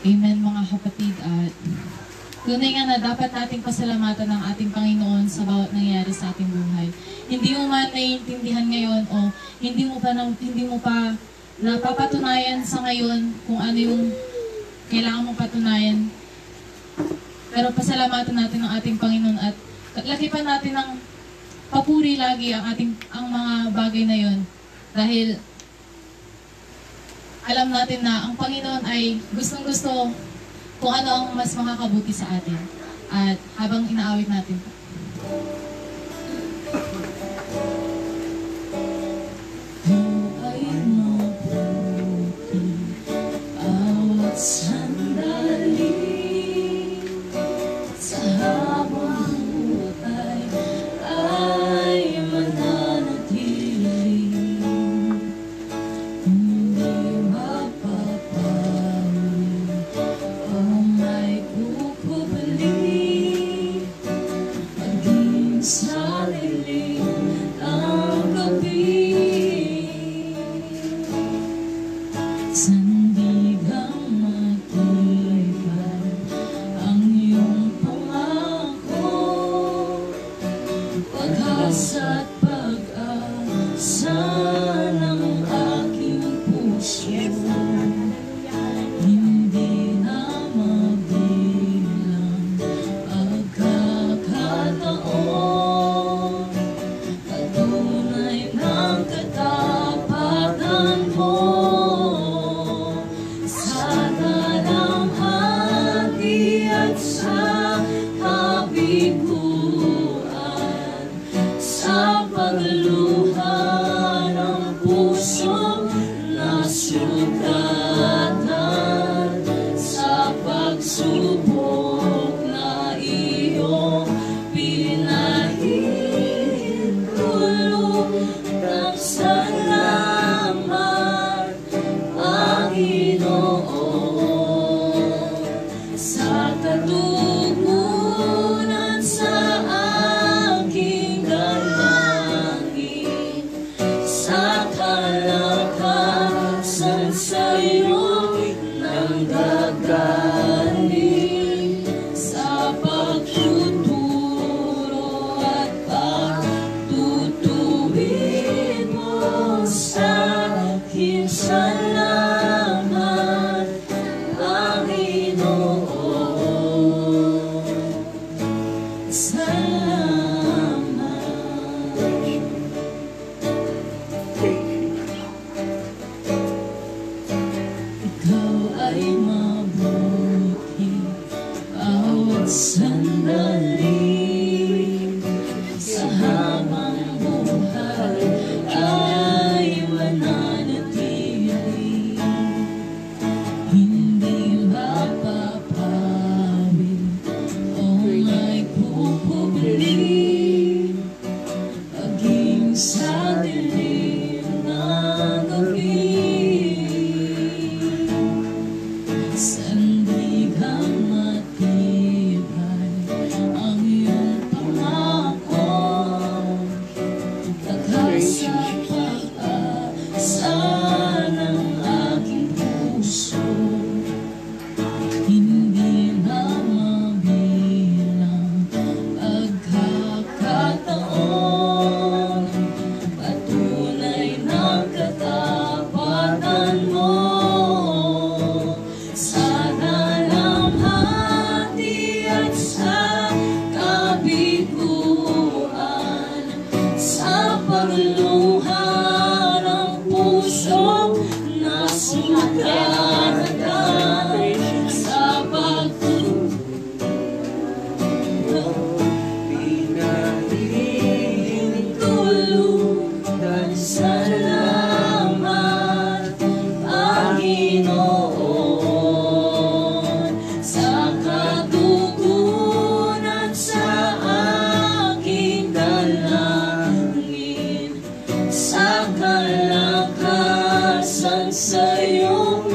Amen mga kapatid, at tunay nga na dapat nating pasalamatan ng ating Panginoon sa bawat nangyayari sa ating buhay. Hindi mo man naiintindihan ngayon o hindi mo pa napapatunayan sa ngayon kung ano yung kailangan mong patunayan. Pero pasalamatan natin ang ating Panginoon at lakipan natin ng papuri lagi ang mga bagay na yon. Dahil alam natin na ang Panginoon ay gustong-gusto kung ano ang mas makakabuti sa atin. At habang inaawit natin po. Ay mabuti bawat sandali sa habang buhay ay mananatili. Pag-asa't pag-asa ng aking puso, hindi na mabilang pagkakataon, patunay ng katapatan mo sa dalamhati at sa kabiguan, sa pagluha ng puso na sugatan, sa pagsubok na iyong pinahihintulot ng salamat, Panginoon, sa katugunan sa aking dalangin, sa kalakasan sa'yo nang gagaling, sa pagtuturo at pagtutuwid mo sa akin. Salamat, Panginoon. Salamat. Ikaw ay mabuti bawat sandali sa habang buhay ay mananatili. Hindi mapapawi o may pupubli, maging sa dilim ng gabi. Sandigang matibay ang iyong pangako, pag-asa pag-asa ng aking puso, hindi na mabilang pagkakataon, patunay ng katapatan mo sa dalamhati at sa kabiguan, sa pagluha ng puso na sugatan, sa pinahihintulutan. Salamat, Panginoon, sa katugunan sa aking dalangin, sa kalakasan sa'yo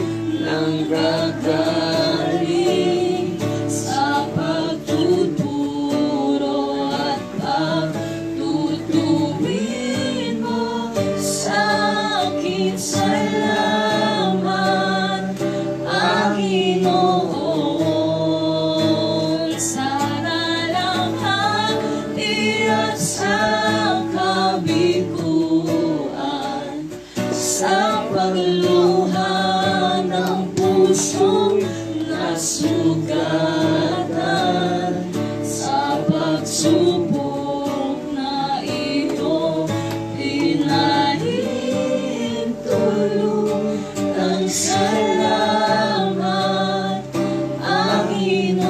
pusong nasugatan sa pagsubok na iyong pinahintulot ng salamat, Panginoon,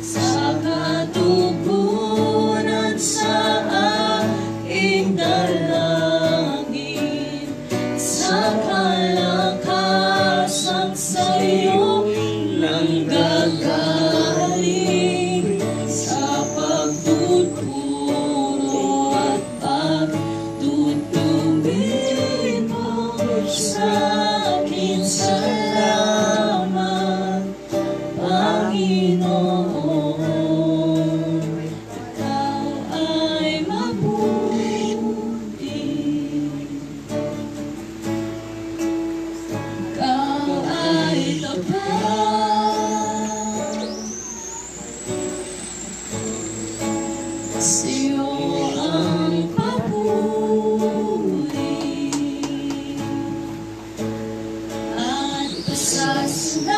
sa katugunan sa aking dalangin, sa kalakasan sa iyo nanggagaling, sa pagtuturo at pagtutubin mo sa akin. Salamat, Panginoon, ikaw ay mabuti, ikaw ay tapat, sa iyo ang papuri at pasasalamat.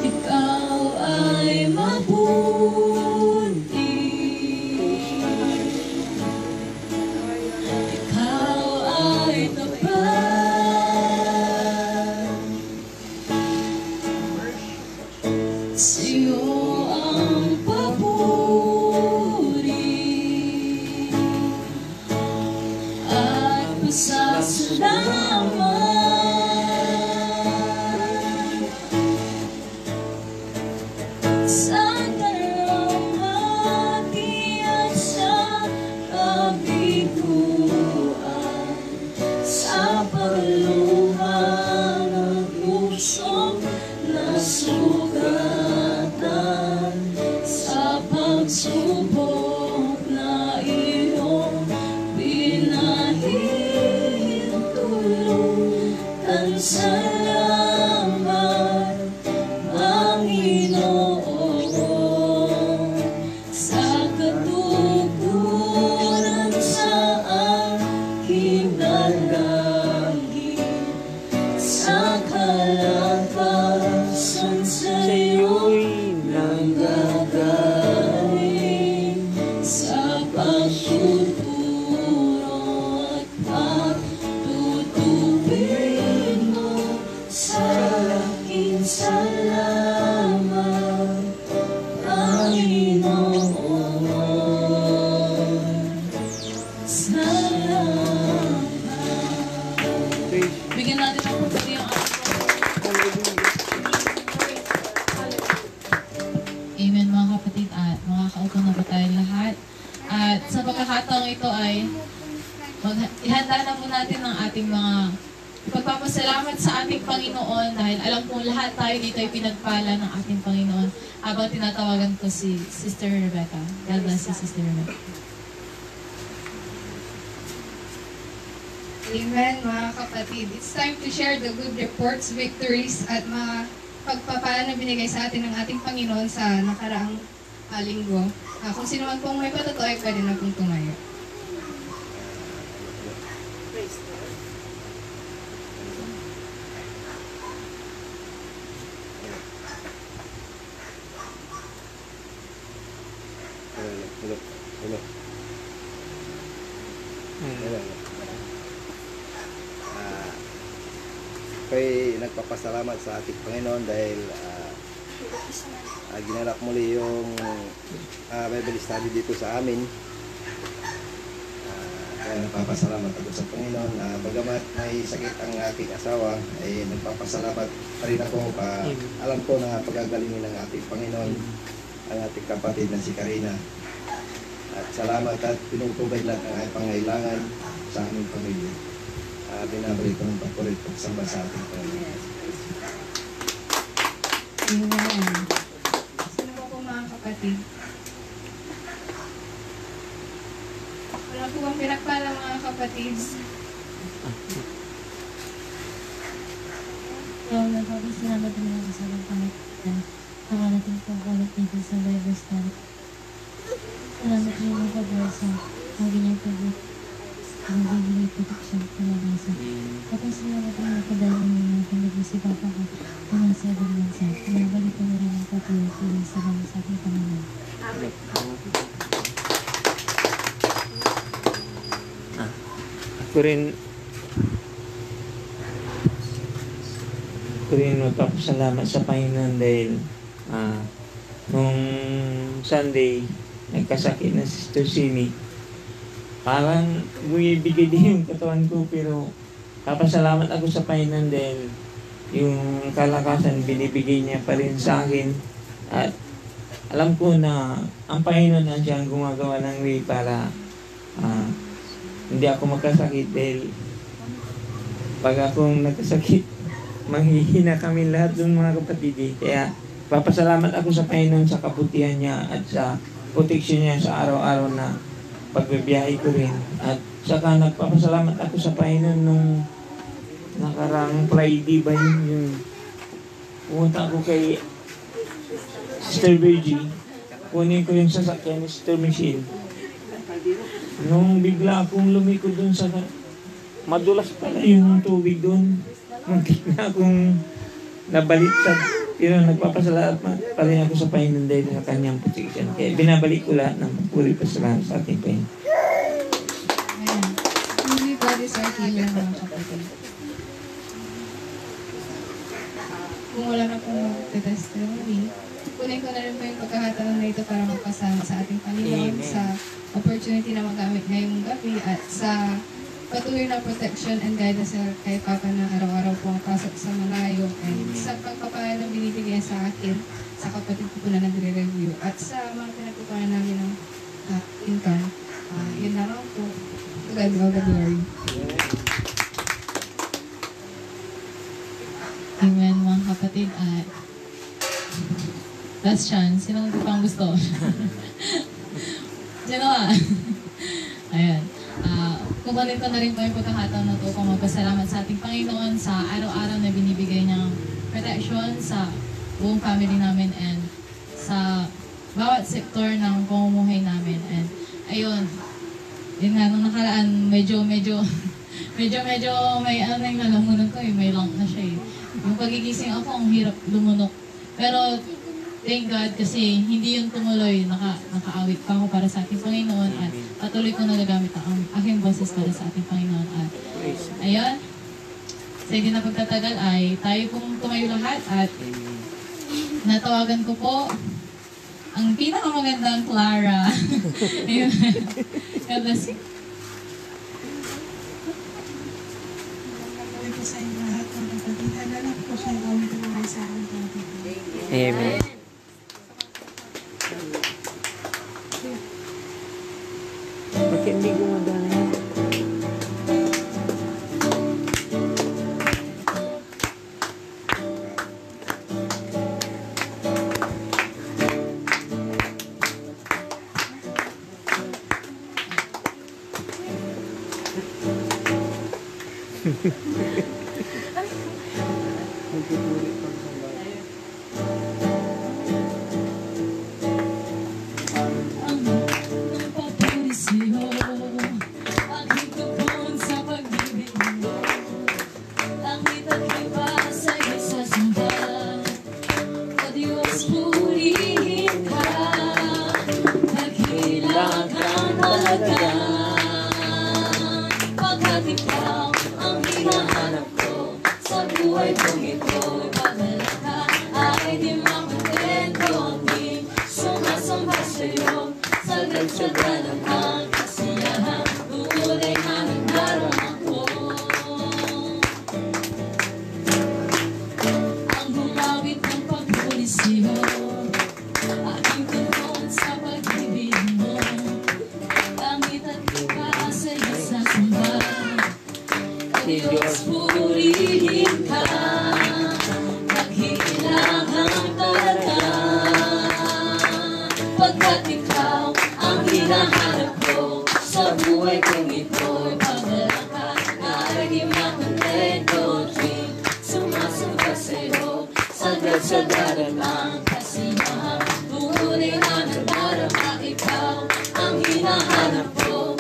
Ikaw ay mabuti, ikaw ay tapat, sa iyo ang papuri at pasasalamat. Sa dalamhati at sa kabiguan, sa pagluha ng pusong nasugatan, sa pagsubok na iyong pinahintulutan, salamat, Panginoon, sa katugunan sa aking dalangin, sa kalakasan sa iyo'y nanggagaling, sa pagtuturo at pagtutubin mo sa akin. Salamat, Panginoon, salamat. Bigyan natin ng pagpili ang Amen, mga kapatid at mga kaupo na ba tayo lahat? At sa pagkakataong ito ay ihanda na po natin ang ating mga pagpapasalamat sa ating Panginoon dahil alam kong lahat tayo dito ay pinagpala ng ating Panginoon habang tinatawagan ko si Sister Rebecca. God bless you, Sister Rebecca. Amen, mga kapatid. It's time to share the good reports, victories, at mga pagpapala na binigay sa atin ng ating Panginoon sa nakaraang linggo. Kung sino man pong may patotoo ay pwede na pong tumayo. Hello. Ako'y nagpapasalamat sa ating Panginoon dahil ginanap muli yung Bible study dito sa amin. Kaya nagpapasalamat ako sa Panginoon. Bagamat may sakit ang aking asawa, ay nagpapasalamat pa rin ako. Alam ko na pagagalingin ng ating Panginoon ang ating kapatid na si Karina. At salamat at pinutubay lahat ng aking pangailangan sa aming pamilya. Binabalik ko ng papulit pagsamba sa ating Panginoon. Amen. Sino po mga kapatid? Wala po bang pinagpala mga kapatid? Nagpapasalamat din ako sa pagpapalitan. Nakalating po ulit dito sa Bible study. Salamat rin mga kabasa. Lagi niyo po po. Ang bibigay protection po na nasa. Kapag sila po na kadali niyo kung nag-isip ako ko kung nasa ibang bansa. Pinabalik ko na rin ang patuloy sa bansa sa ating Panginoon. Ako rin magpapasalamat sa Panginoon dahil nung Sunday nagkasakit na si Sister Sini. Parang bumibigay din yung katawan ko, pero papasalamat ako sa Panginoon dahil yung kalakasan binibigay niya pa rin sa akin, at alam ko na ang Panginoon na siyang gumagawa ng way para hindi ako magkasakit, dahil pag akong nagkasakit manghihina kami lahat ng mga kapatid. Kaya papasalamat ako sa Panginoon sa kabutihan niya at sa protection niya sa araw-araw na pagbibiyahe ko rin. At saka nagpapasalamat ako sa Panginoon nung nakarang Friday ba yung pumunta ako kay Sister Virgie, kunin ko yung sasakyan ni Sister Michelle. Nung bigla akong lumikod dun sa madulas pala yung tubig dun, muntik na akong nabaliktad. Pero nagpapasalamat pa rin ako sa Panginoon dahil sa kanyang protection. Kaya binabalik ko lahat ng puri pasalamat sa ating Panginoon. Ayan. Truly, God is our healer, mga kapatid. Kung wala na pong testimony, kunin ko na rin po yung pagkakataon na ito para magpasama sa ating Panginoon sa opportunity na magamit ngayong gabi at sa patuloy na protection and guidance kay Papa na araw-araw po ang pasok sa malayo, and sa pagpapala na binibigay sa akin, sa kapatid ko na nagre-review, at sa mga pinagpupunan namin ng income. Yun na lang po. To God all the glory. Amen, mga kapatid. At last chance. Sino pang gusto? Sino ba? Ayan. Kukunin ko na rin po yung pagkakataon na ito kung magpasalamat sa ating Panginoon sa araw-araw na binibigay niyang protection sa buong family namin and sa bawat sektor ng pamumuhay namin. And ayun, yun nga, nung nakaraan, medyo may ano yung nalamunan ko, may lump na siya eh. Yung pagigising ako, ang hirap lumunok. Pero thank God kasi hindi yun tumuloy, nakaawit pa ako para sa ating Panginoon at patuloy ko nagagamit ang aking boses para sa ating Panginoon. At ayun, sa hindi na pagtatagal ay tayo pong tumayo lahat at natawagan ko po ang pinakamagandang Clara. Ayun. God bless you. Ito sa inyo lahat ng kapatid. Alam ko siya ang tumulay sa akin. Amen. Bakit hindi gumagana yan? Sa daralang kasiyahan, tunay na nadarama ikaw ang hinahanap ko.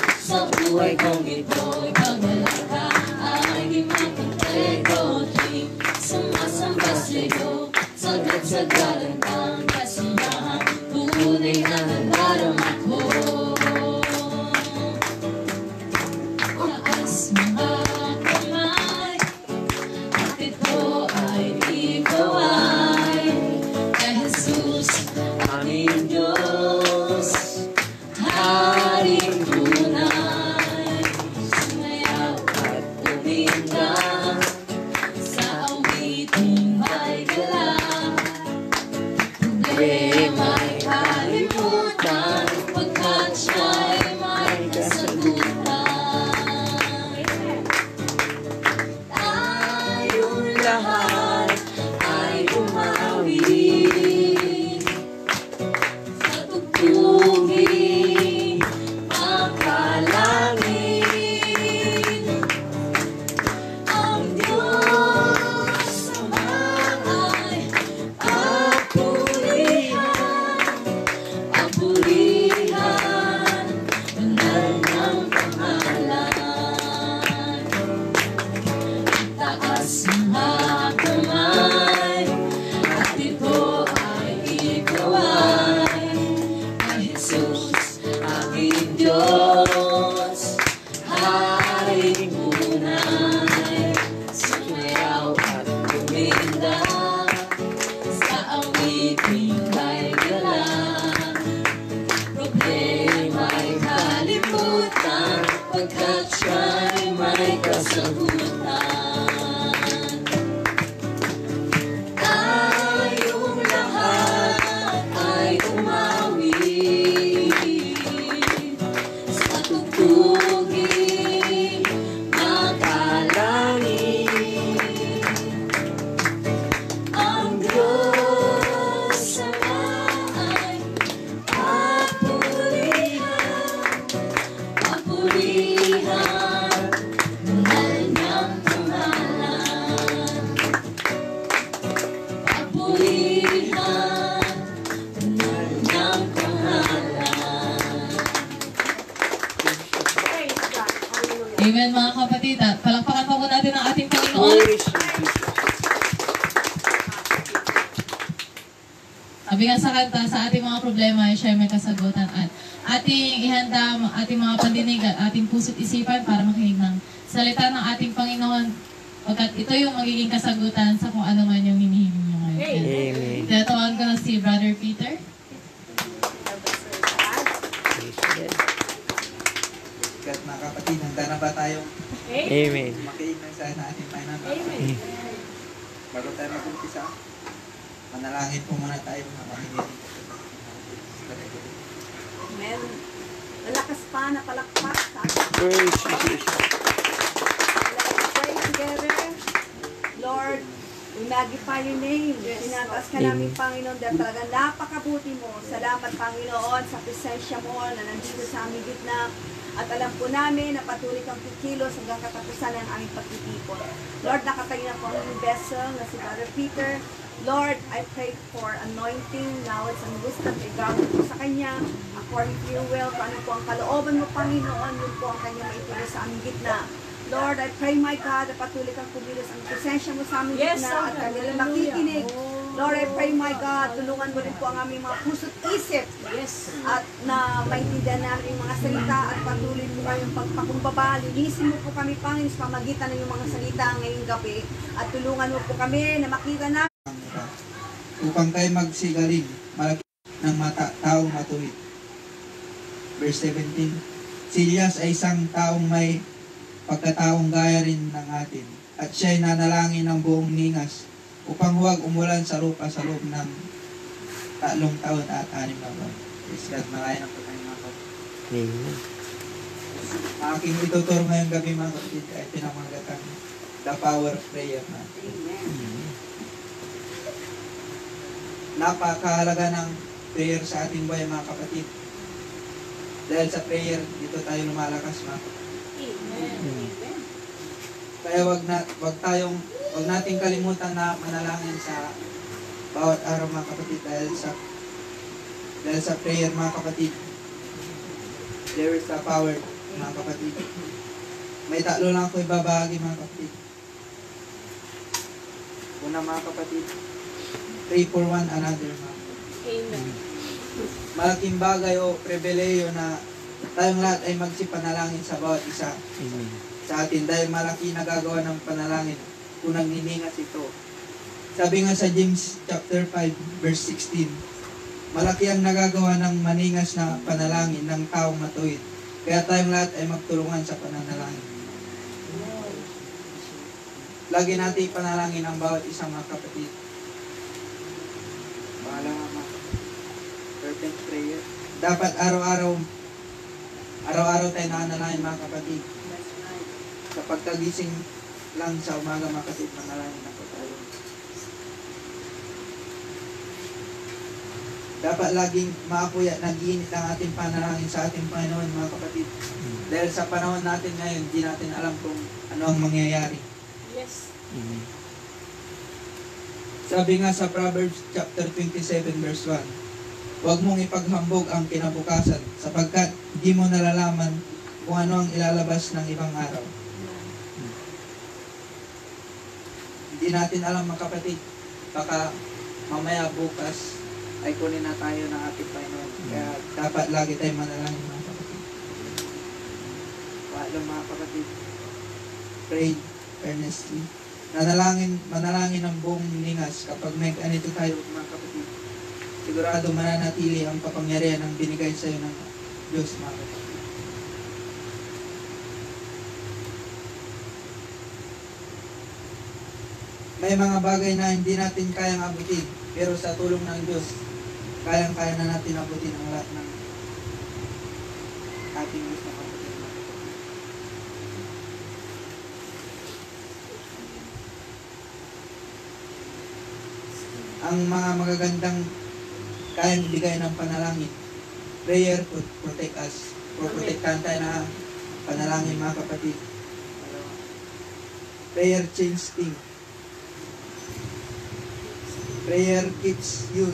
buhay kong ito'y pag-alaga ay di mapagtego. Di sumasamba sa'yo, sagad-sagaran ang kasiyahan, tunay na nadarama ko. Taas mga kamay, at ito ay ikaw ay kay Jesus, aming Diyos, Haring tunay. Sumayaw at tuminda sa awiting may galak. Problema'y kalimutan, pagkat siya'y may kasagutan. Tayong lahat ay bumawi sa tugtugin, makalangin. Ang Diyos Ama ay papurihan, banal ng pangalan. Taas mga kamay, at ito ay ikaw ay kay Jesus, aking Diyos, Haring tunay. Sumayaw at tuminda sa awiting may galak. Problema'y kalimutan, pagkat siya'y may kasagutan. Tayong lahat ay umawi sa tugtugin, makalangin. Ang Diyos Ama ay papurihan, banal niyang pangalan. Papurihan, banal niyang pangalan. Amen mga kapatid. At palakpakan pa po natin ang ating Panginoon. Sabi nga sa kanta, sa ating mga problema ay siya may kasagutan at ating ihanda ang ating mga pandinig at ating puso't isipan para makinig ng salita ng ating Panginoon pagkat ito yung magiging kasagutan sa kung ano man yung hinihiling nyo ngayon. Amen. Tinatawagan ko na si Brother Peter. Kat mga kapatid, handa na ba tayong Amen. makinig ng sa ating Panginoon? Bago tayo mag-umpisa, manalangin po muna tayo mga makinig. Amen. Malakas pa na palakpak sa ating Praise Jesus. Let's pray together. Lord, we magnify your name. Tinataas ka namin, Panginoon, dahil talagang napakabuti mo. Salamat, Panginoon, sa presensya mo na nandito sa aming gitna. At alam po namin na patuloy kang kikilos hanggang katapusan ng aming pagtitipon. Lord, nakatayo na po ang aming vessel na si Brother Peter. Lord, I pray for anointing, knowledge, and wisdom. Igawin po sa kanya, according to your will, kung ano po ang kalooban mo, Panginoon, yun po ang kanya maituloy sa aming gitna. Lord, I pray, my God, na patuloy kang kumilos ang presensya mo sa aming gitna at kami rin makikinig. Lord, I pray, my God, tulungan mo rin po ang aming mga puso't isip at na maintindihan namin yung mga salita at patuloy mo kayong pagpakumbaba. Linisin mo po kami, Panginoon, sa pamagitan ng yung mga salita ngayong gabi at tulungan mo po kami na makita namin Upang tayo magsigaling, malaki ng taong matuwid. Verse 17, si Elias ay isang taong may pagkataong gaya rin ng atin, at siya'y nanalangin ng buong ningas upang huwag umulan sa lupa sa loob ng 3 taon at 6 na buwan. Praise God, malayan ang pagkain mga kapatid. Amen. Ang aking ituturo ngayong gabi mga kapatid ay pinamagatang the power of prayer na. Napakahalaga ng prayer sa ating buhay mga kapatid. Dahil sa prayer, dito tayo lumalakas mga kapatid. Kaya wag nating kalimutan na manalangin sa bawat araw mga kapatid dahil sa prayer mga kapatid. There is a power mga kapatid. May tatlo lang ako ibabahagi mga kapatid. Una mga kapatid, pray for one another mga kapatid. Amen. Malaking bagay o pribileyo na tayong lahat ay magsipanalangin sa bawat isa Amen. sa atin dahil malaki nagagawa ng panalangin kung nagniningas ito. Sabi nga sa James chapter 5 verse 16, malaki ang nagagawa ng maningas na panalangin ng taong matuwid. Kaya tayong lahat ay magtulungan sa pananalangin. Lagi natin ipanalangin ang bawat isang mga kapatid. Pangalawa mga kapatid, fervent prayer. Dapat araw-araw tayo nanalangin mga kapatid. Sa pagkagising lang sa umaga mga kapatid, manalangin ako tayo. Dapat laging maapoy at nag-iinit ang ating panalangin sa ating Panginoon mga kapatid. Dahil sa panahon natin ngayon, di natin alam kung ano ang mangyayari. Yes. Amen. Sabi nga sa Proverbs chapter 27 verse 1, huwag mong ipaghambog ang kinabukasan sapagkat di mo nalalaman kung ano ang ilalabas ng ibang araw. Hindi natin alam mga kapatid, baka mamaya bukas ay kunin na tayo ng ating Panginoon. Kaya dapat lagi tayong manalangin mga kapatid. Paalala mga kapatid, pray earnestly. Manalangin ng buong ningas kapag may ganito tayo mga kapatid. Sigurado mananatili ang kapangyarihan ng binigay sa iyo ng Diyos mga kapatid. May mga bagay na hindi natin kayang abutin, pero sa tulong ng Diyos, kayang-kaya na natin abutin ang lahat ng ating gusto abutin. Ang mga magagandang kayang ibigay ng panalangin, prayer could protect us. Protektahan tayo na panalangin mga kapatid. Prayer changes things. Prayer keeps you